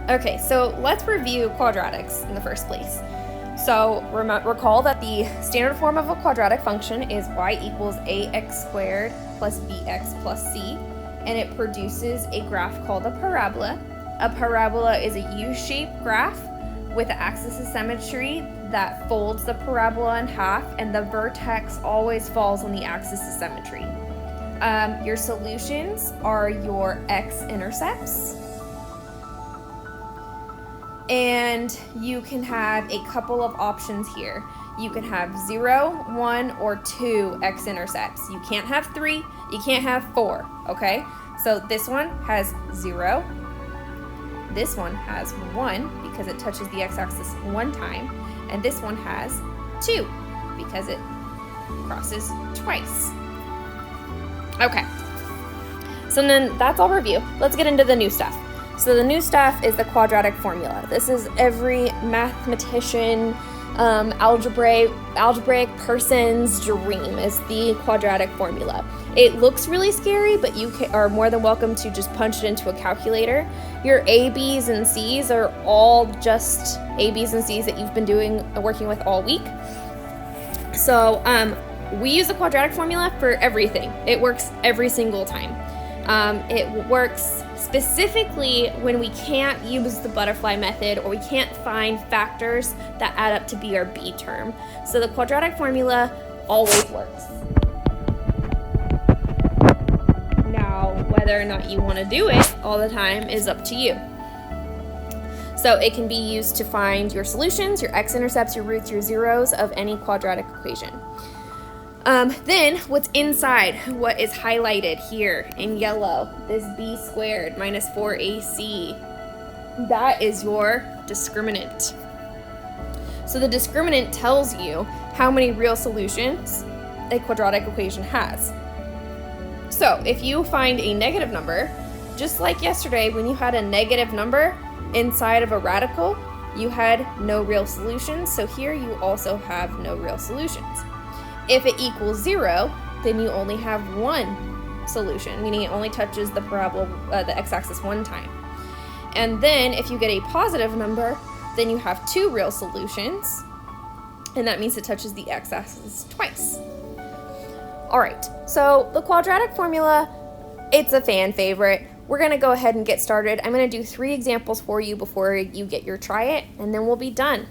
Okay, so let's review quadratics in the first place. So recall that the standard form of a quadratic function is y equals ax squared plus bx plus c, and it produces a graph called a parabola. A parabola is a U-shaped graph with an axis of symmetry that folds the parabola in half, and the vertex always falls on the axis of symmetry. Your solutions are your x-intercepts. And you can have a couple of options here. You can have 0, 1, or 2 x-intercepts. You can't have 3, you can't have 4, okay? So this one has 0. This one has 1 because it touches the x-axis one time. And this one has 2 because it crosses twice. Okay, so then that's all review. Let's get into the new stuff. So the new stuff is the quadratic formula. This is every mathematician, algebraic person's dream, is the quadratic formula. It looks really scary, but you are more than welcome to just punch it into a calculator. Your A, B's, and C's are all just A, B's, and C's that you've been working with all week. So we use the quadratic formula for everything. It works every single time. It works specifically when we can't use the butterfly method or we can't find factors that add up to be our B term. So the quadratic formula always works. Now, whether or not you want to do it all the time is up to you. So it can be used to find your solutions, your x-intercepts, your roots, your zeros of any quadratic equation. Then what's inside, what is highlighted here in yellow, this b squared minus 4ac, that is your discriminant. So the discriminant tells you how many real solutions a quadratic equation has. So if you find a negative number, just like yesterday when you had a negative number inside of a radical, you had no real solutions. So here you also have no real solutions. If it equals 0, then you only have one solution, meaning it only touches the parabola, the x-axis one time. And then if you get a positive number, then you have two real solutions, and that means it touches the x-axis twice. All right, so the quadratic formula, it's a fan favorite. We're gonna go ahead and get started. I'm gonna do 3 examples for you before you get your try it, and then we'll be done.